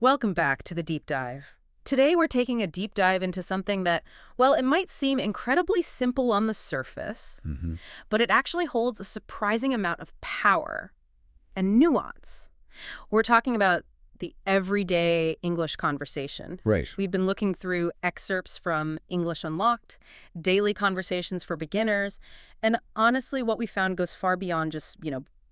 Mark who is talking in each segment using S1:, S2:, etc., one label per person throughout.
S1: Welcome back to the deep dive. Today we're taking a deep dive into something that, well, it might seem incredibly simple on the surface, but it actually holds a surprising amount of power and nuance. We're talking about the everyday English conversation.
S2: Right.
S1: We've been looking through excerpts from English Unlocked, daily conversations for beginners, and honestly, what we found goes far beyond just,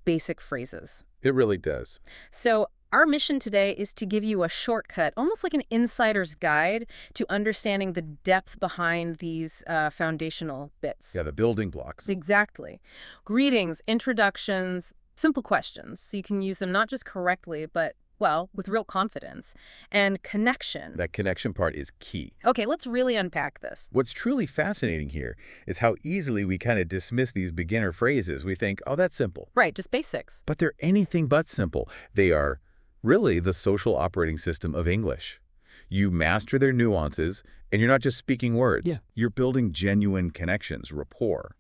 S1: basic phrases.
S2: It really does.
S1: So our mission today is to give you a shortcut, almost like an insider's guide to understanding the depth behind these foundational bits.
S2: Yeah, the building blocks.
S1: Exactly. Greetings, introductions, simple questions, so you can use them not just correctly, but, well, with real confidence. And connection.
S2: That connection part is key.
S1: Okay, let's really unpack this.
S2: What's truly fascinating here is how easily we kind of dismiss these beginner phrases. We think, oh, that's simple.
S1: Right, just basics.
S2: But they're anything but simple. They are really the social operating system of English. You master their nuances, and you're not just speaking words.
S1: Yeah.
S2: You're building genuine connections, rapport,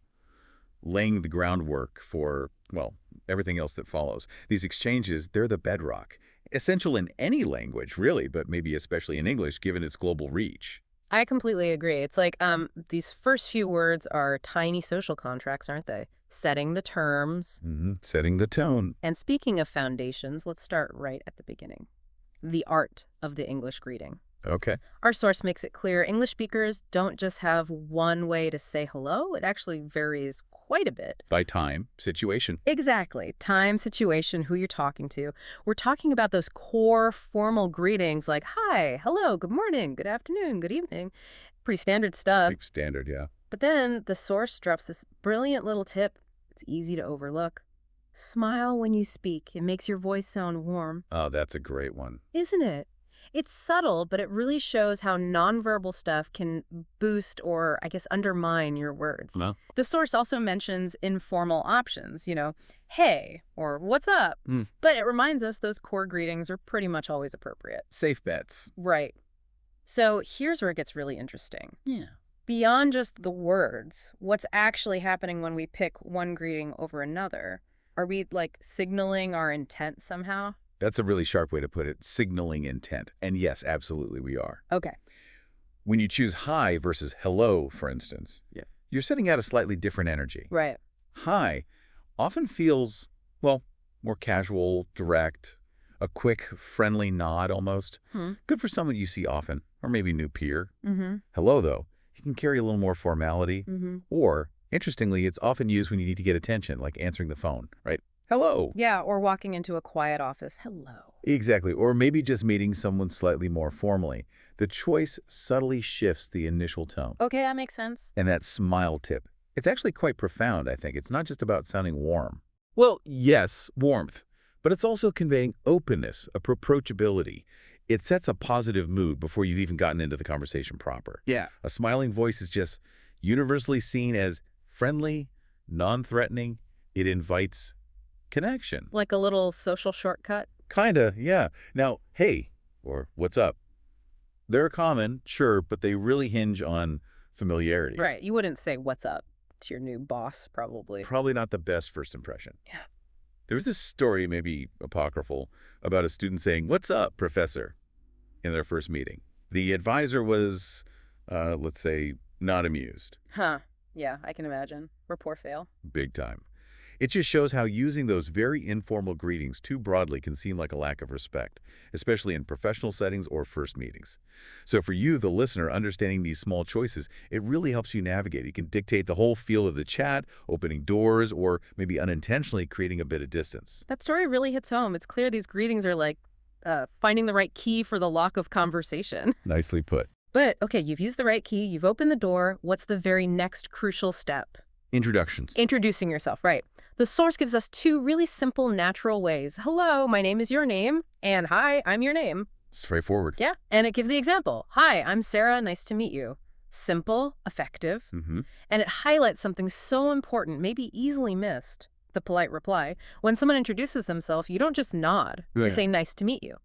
S2: laying the groundwork for, well, everything else that follows. These exchanges, they're the bedrock. Essential in any language, really, but maybe especially in English, given its global reach.
S1: I completely agree. It's like these first few words are tiny social contracts, aren't they? Setting the terms.
S2: Setting the tone.
S1: And speaking of foundations, let's start right at the beginning. The art of the English greeting.
S2: Okay.
S1: Our source makes it clear English speakers don't just have one way to say hello. It actually varies quite a bit.
S2: By time, situation.
S1: Exactly. Time, situation, who you're talking to. We're talking about those core formal greetings like, hi, hello, good morning, good afternoon, good evening. Pretty standard stuff.
S2: Standard, yeah.
S1: But then the source drops this brilliant little tip. It's easy to overlook. Smile when you speak. It makes your voice sound warm.
S2: Oh, that's a great one.
S1: Isn't it? It's subtle, but it really shows how nonverbal stuff can boost or, I guess, undermine your words.
S2: No.
S1: The source also mentions informal options, hey, or what's up? But it reminds us those core greetings are pretty much always appropriate.
S2: Safe bets.
S1: Right. So here's where it gets really interesting.
S2: Yeah.
S1: Beyond just the words, what's actually happening when we pick one greeting over another? Are we, signaling our intent somehow?
S2: That's a really sharp way to put it, signaling intent. And yes, absolutely we are.
S1: Okay.
S2: When you choose hi versus hello, for instance, you're setting out a slightly different energy.
S1: Right.
S2: Hi often feels, well, more casual, direct, a quick, friendly nod almost. Good for someone you see often, or maybe new peer. Hello, though, it can carry a little more formality. Or, interestingly, it's often used when you need to get attention, like answering the phone, right? Hello.
S1: Yeah, or walking into a quiet office. Hello.
S2: Exactly. Or maybe just meeting someone slightly more formally. The choice subtly shifts the initial tone.
S1: Okay, that makes sense.
S2: And that smile tip, it's actually quite profound, I think. It's not just about sounding warm. Well, yes, warmth, but it's also conveying openness, approachability. It sets a positive mood before you've even gotten into the conversation proper.
S3: Yeah.
S2: A smiling voice is just universally seen as friendly, non-threatening. It invites connection.
S1: Like a little social shortcut?
S2: Kinda, yeah. Now, hey, or what's up? They're common, sure, but they really hinge on familiarity.
S1: Right. You wouldn't say what's up to your new boss, probably.
S2: Probably not the best first impression.
S1: Yeah.
S2: There was this story, maybe apocryphal, about a student saying, "What's up, professor?" in their first meeting. The advisor was, let's say, not amused.
S1: Huh. Yeah, I can imagine. Rapport fail.
S2: Big time. It just shows how using those very informal greetings too broadly can seem like a lack of respect, especially in professional settings or first meetings. So for you, the listener, understanding these small choices, it really helps you navigate. You can dictate the whole feel of the chat, opening doors, or maybe unintentionally creating a bit of distance.
S1: That story really hits home. It's clear these greetings are like finding the right key for the lock of conversation.
S2: Nicely put.
S1: But, okay, you've used the right key, you've opened the door. What's the very next crucial step?
S2: Introductions.
S1: Introducing yourself, right. The source gives us two really simple, natural ways. Hello, my name is your name, and hi, I'm your name.
S2: Straightforward.
S1: Yeah, and it gives the example. Hi, I'm Sarah, nice to meet you. Simple, effective, and it highlights something so important, maybe easily missed. The polite reply. When someone introduces themselves, you don't just nod. You say, nice to meet you.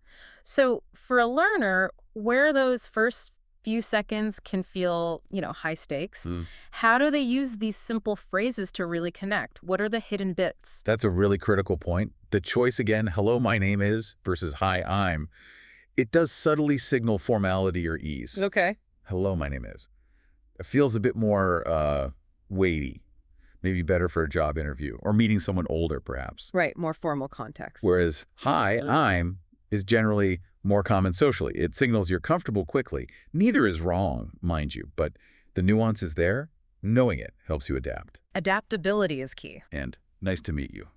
S1: So for a learner, where those first few seconds can feel, high stakes. How do they use these simple phrases to really connect? What are the hidden bits?
S2: That's a really critical point. The choice again, hello, my name is, versus hi, I'm. It does subtly signal formality or ease.
S1: Okay.
S2: Hello, my name is. It feels a bit more weighty, maybe better for a job interview or meeting someone older, perhaps.
S1: Right, more formal context.
S2: Whereas hi, I'm is generally more common socially. It signals you're comfortable quickly. Neither is wrong, mind you, but the nuance is there. Knowing it helps you adapt.
S1: Adaptability is key.
S2: And nice to meet you.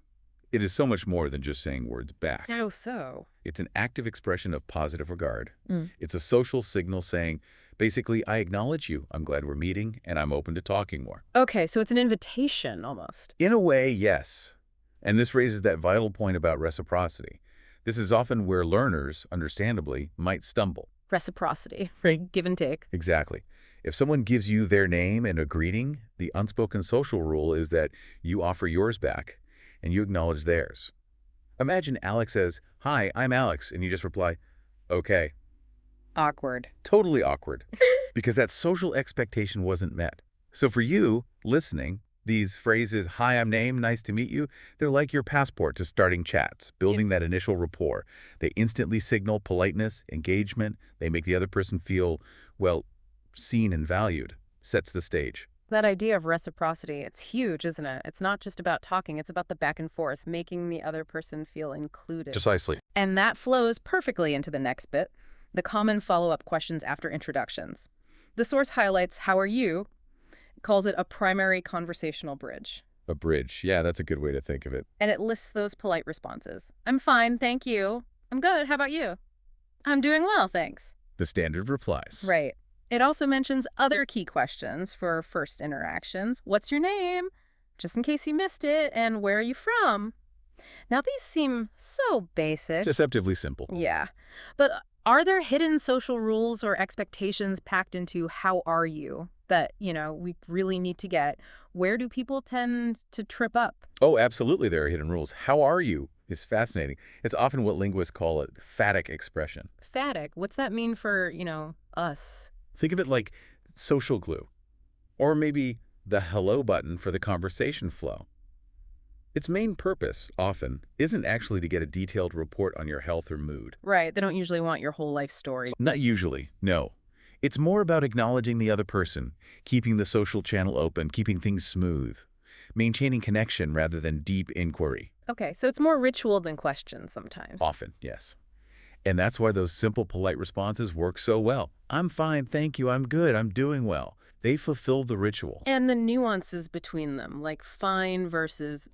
S2: It is so much more than just saying words back.
S1: How so?
S2: It's an active expression of positive regard.
S1: Mm.
S2: It's a social signal saying, basically, I acknowledge you, I'm glad we're meeting, and I'm open to talking more.
S1: Okay, so it's an invitation almost.
S2: In a way, yes. And this raises that vital point about reciprocity. This is often where learners, understandably, might stumble.
S1: Reciprocity, right? Give and take.
S2: Exactly. If someone gives you their name and a greeting, the unspoken social rule is that you offer yours back and you acknowledge theirs. Imagine Alex says, "Hi, I'm Alex," and you just reply, "Okay."
S1: Awkward.
S2: Totally awkward, because that social expectation wasn't met. So for you, listening, these phrases, "Hi, I'm Name, nice to meet you," they're like your passport to starting chats, building that initial rapport. They instantly signal politeness, engagement. They make the other person feel, well, seen and valued. Sets the stage.
S1: That idea of reciprocity, it's huge, isn't it? It's not just about talking, it's about the back and forth, making the other person feel included.
S2: Precisely.
S1: And that flows perfectly into the next bit, the common follow-up questions after introductions. The source highlights "How are you?" calls it a primary conversational bridge.
S2: A bridge. Yeah, that's a good way to think of it.
S1: And it lists those polite responses. "I'm fine, thank you." "I'm good, how about you?" "I'm doing well, thanks."
S2: The standard replies.
S1: Right. It also mentions other key questions for first interactions. "What's your name?" Just in case you missed it. "And where are you from?" Now, these seem so basic.
S2: Deceptively simple.
S1: Yeah. But are there hidden social rules or expectations packed into "how are you" that, we really need to get? Where do people tend to trip up?
S2: Oh, absolutely there are hidden rules. "How are you?" is fascinating. It's often what linguists call a phatic expression.
S1: Phatic, what's that mean for, us?
S2: Think of it like social glue. Or maybe the hello button for the conversation flow. Its main purpose, often, isn't actually to get a detailed report on your health or mood.
S1: Right, they don't usually want your whole life story.
S2: Not usually, no. It's more about acknowledging the other person, keeping the social channel open, keeping things smooth, maintaining connection rather than deep inquiry.
S1: Okay, so it's more ritual than question sometimes.
S2: Often, yes. And that's why those simple, polite responses work so well. "I'm fine, thank you, I'm good, I'm doing well." They fulfill the ritual.
S1: And the nuances between them, like fine versus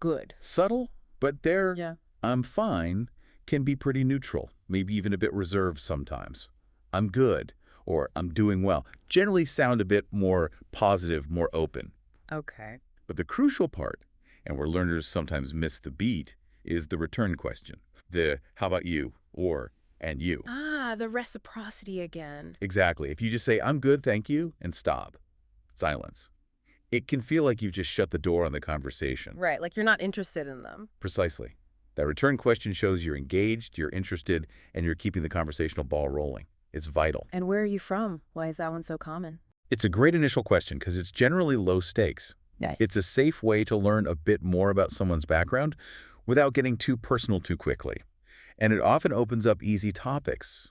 S1: good.
S2: Subtle, but their
S1: Yeah.
S2: "I'm fine" can be pretty neutral, maybe even a bit reserved sometimes. "I'm good" or "I'm doing well" generally sound a bit more positive, more open.
S1: Okay.
S2: But the crucial part, and where learners sometimes miss the beat, is the return question. The "how about you?" or "and you?"
S1: Ah, the reciprocity again.
S2: Exactly. If you just say "I'm good, thank you," and stop. Silence. It can feel like you've just shut the door on the conversation.
S1: Right, like you're not interested in them.
S2: Precisely. That return question shows you're engaged, you're interested, and you're keeping the conversational ball rolling. It's vital.
S1: And where are you from? Why is that one so common?
S2: It's a great initial question because it's generally low stakes.
S1: Yeah.
S2: It's a safe way to learn a bit more about someone's background without getting too personal too quickly. And it often opens up easy topics.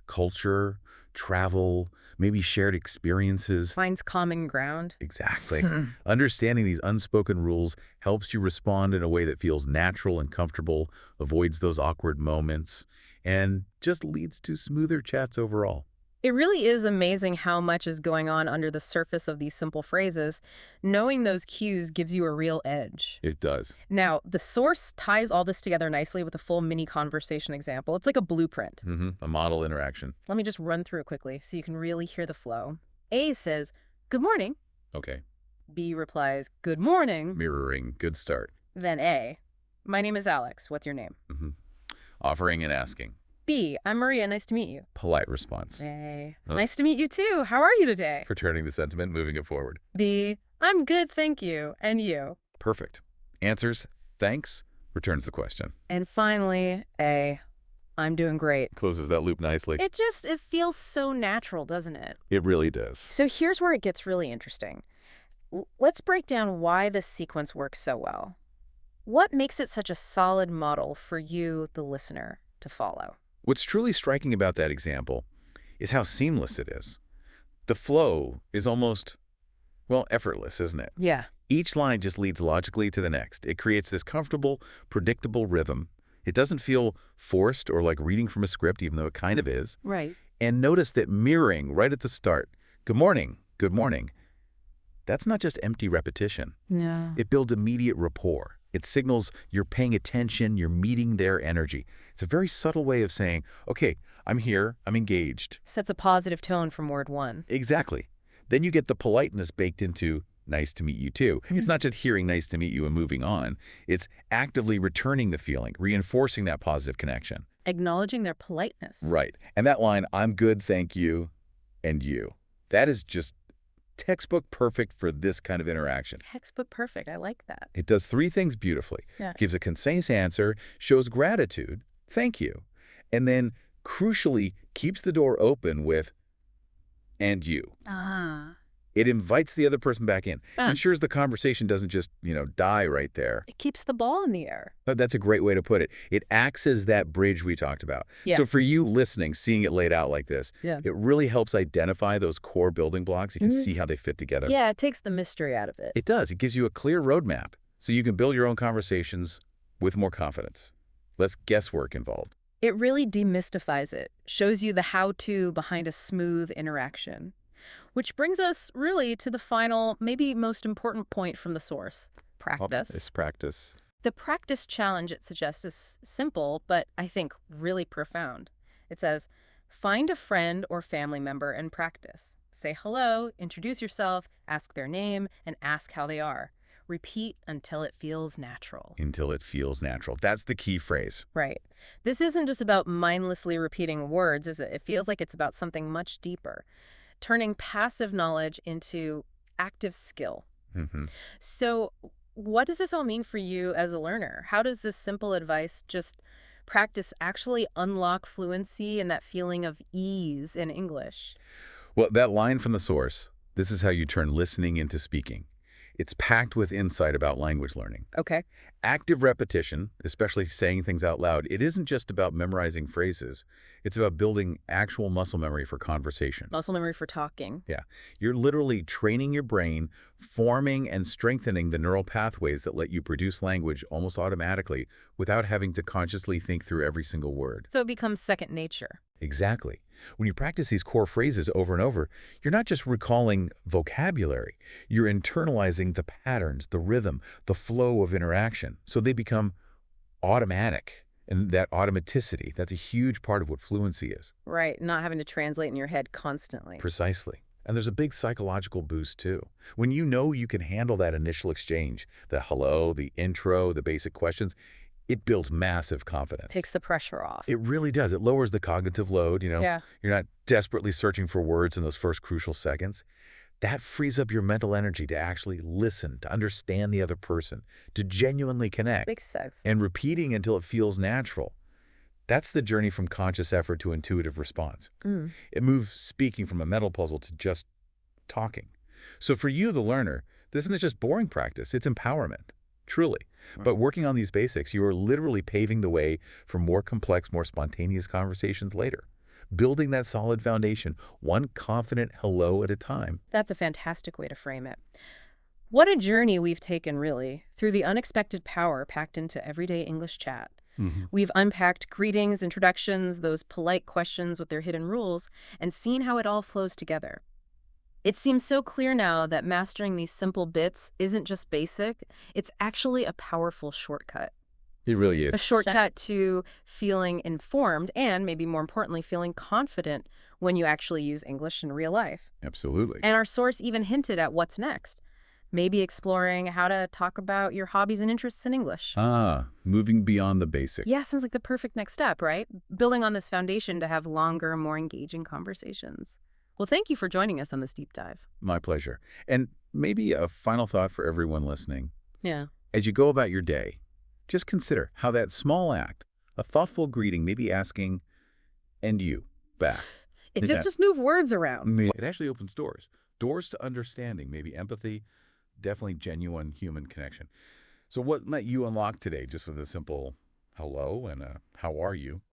S2: Culture, travel, maybe shared experiences.
S1: Finds common ground.
S2: Exactly. Understanding these unspoken rules helps you respond in a way that feels natural and comfortable, avoids those awkward moments, and just leads to smoother chats overall.
S1: It really is amazing how much is going on under the surface of these simple phrases. Knowing those cues gives you a real edge.
S2: It does.
S1: Now, the source ties all this together nicely with a full mini conversation example. It's like a blueprint.
S2: A model interaction.
S1: Let me just run through it quickly so you can really hear the flow. A says, "Good morning."
S2: Okay.
S1: B replies, "Good morning."
S2: Mirroring. Good start.
S1: Then A, "My name is Alex. What's your name?"
S2: Offering and asking.
S1: B, "I'm Maria. Nice to meet you."
S2: Polite response.
S1: A, "Nice to meet you too. How are you today?"
S2: Returning the sentiment, moving it forward.
S1: B, "I'm good, thank you. And you?"
S2: Perfect. Answers, thanks, returns the question.
S1: And finally, A, "I'm doing great."
S2: Closes that loop nicely.
S1: It feels so natural, doesn't it?
S2: It really does.
S1: So here's where it gets really interesting. Let's break down why this sequence works so well. What makes it such a solid model for you, the listener, to follow?
S2: What's truly striking about that example is how seamless it is. The flow is almost, well, effortless, isn't it?
S1: Yeah.
S2: Each line just leads logically to the next. It creates this comfortable, predictable rhythm. It doesn't feel forced or like reading from a script, even though it kind of is.
S1: Right.
S2: And notice that mirroring right at the start, good morning, good morning, that's not just empty repetition.
S1: No.
S2: It builds immediate rapport. It signals you're paying attention, you're meeting their energy. It's a very subtle way of saying, okay, I'm here, I'm engaged.
S1: Sets a positive tone from word one.
S2: Exactly. Then you get the politeness baked into nice to meet you too. It's not just hearing nice to meet you and moving on. It's actively returning the feeling, reinforcing that positive connection.
S1: Acknowledging their politeness.
S2: Right. And that line, I'm good, thank you, and you. That is just textbook perfect for this kind of interaction.
S1: Textbook perfect. I like that.
S2: It does three things beautifully.
S1: Yeah.
S2: Gives a concise answer, shows gratitude, thank you, and then, crucially, keeps the door open with, and you.
S1: Ah.
S2: It invites the other person back in. Ensures the conversation doesn't just, die right there.
S1: It keeps the ball in the air.
S2: But that's a great way to put it. It acts as that bridge we talked about.
S1: Yeah.
S2: So for you listening, seeing it laid out like this,
S1: Yeah.
S2: it really helps identify those core building blocks. You can see how they fit together.
S1: Yeah, it takes the mystery out of it.
S2: It does. It gives you a clear roadmap so you can build your own conversations with more confidence. Less guesswork involved.
S1: It really demystifies it, shows you the how-to behind a smooth interaction. Which brings us really to the final, maybe most important point from the source, practice.
S2: It's practice.
S1: The practice challenge it suggests is simple, but I think really profound. It says, find a friend or family member and practice. Say hello, introduce yourself, ask their name, and ask how they are. Repeat until it feels natural.
S2: Until it feels natural. That's the key phrase.
S1: Right. This isn't just about mindlessly repeating words, is it? It feels like it's about something much deeper. Turning passive knowledge into active skill. So what does this all mean for you as a learner? How does this simple advice, just practice, actually unlock fluency and that feeling of ease in English?
S2: Well, that line from the source, this is how you turn listening into speaking. It's packed with insight about language learning.
S1: Okay.
S2: Active repetition, especially saying things out loud, it isn't just about memorizing phrases. It's about building actual muscle memory for conversation.
S1: Muscle memory for talking.
S2: Yeah. You're literally training your brain, forming and strengthening the neural pathways that let you produce language almost automatically without having to consciously think through every single word.
S1: So it becomes second nature.
S2: Exactly. When you practice these core phrases over and over, you're not just recalling vocabulary. You're internalizing the patterns, the rhythm, the flow of interaction. So they become automatic. And that automaticity, that's a huge part of what fluency is.
S1: Right. Not having to translate in your head constantly.
S2: Precisely. And there's a big psychological boost, too. When you know you can handle that initial exchange, the hello, the intro, the basic questions, it builds massive confidence.
S1: Takes the pressure off.
S2: It really does. It lowers the cognitive load,
S1: Yeah.
S2: You're not desperately searching for words in those first crucial seconds. That frees up your mental energy to actually listen, to understand the other person, to genuinely connect.
S1: Makes sense.
S2: And repeating until it feels natural. That's the journey from conscious effort to intuitive response. It moves speaking from a mental puzzle to just talking. So for you, the learner, this isn't just boring practice, it's empowerment. Truly. But working on these basics, you are literally paving the way for more complex, more spontaneous conversations later. Building that solid foundation, one confident hello at a time.
S1: That's a fantastic way to frame it. What a journey we've taken, really, through the unexpected power packed into everyday English chat. We've unpacked greetings, introductions, those polite questions with their hidden rules, and seen how it all flows together. It seems so clear now that mastering these simple bits isn't just basic, it's actually a powerful shortcut.
S2: It really is.
S1: A shortcut to feeling informed and, maybe more importantly, feeling confident when you actually use English in real life.
S2: Absolutely.
S1: And our source even hinted at what's next. Maybe exploring how to talk about your hobbies and interests in English.
S2: Moving beyond the basics.
S1: Yeah, sounds like the perfect next step, right? Building on this foundation to have longer, more engaging conversations. Well, thank you for joining us on this deep dive.
S2: My pleasure. And maybe a final thought for everyone listening.
S1: Yeah.
S2: As you go about your day, just consider how that small act, a thoughtful greeting, maybe asking, and you, back.
S1: It just move words around.
S2: It actually opens doors. Doors to understanding, maybe empathy, definitely genuine human connection. So what might you unlock today just with a simple hello and a how are you?